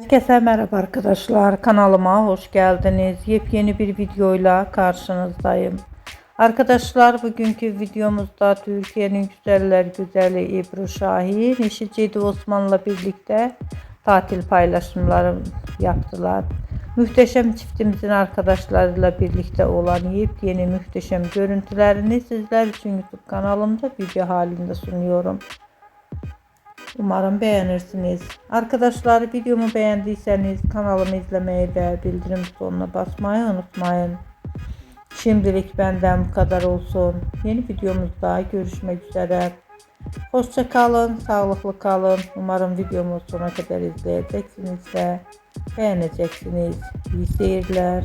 Herkese merhaba arkadaşlar, kanalıma hoş geldiniz. Yepyeni bir videoyla karşınızdayım. Arkadaşlar, bugünkü videomuzda Türkiye'nin güzeller güzeli Ebru Şahin, eşi Cedi Osman'la birlikte tatil paylaşımları yaptılar. Muhteşem çiftimizin arkadaşlarıyla birlikte olan yepyeni muhteşem görüntülerini sizler için YouTube kanalımda video halinde sunuyorum. Umarım beğenirsiniz. Arkadaşlar, videomu beğendiyseniz kanalımı izlemeyi ve bildirim butonuna basmayı unutmayın. Şimdilik benden bu kadar olsun. Yeni videomuzda görüşmek üzere. Hoşça kalın, sağlıklı kalın. Umarım videomu sona kadar izleyeceksiniz ve beğeneceksiniz. İyi seyirler.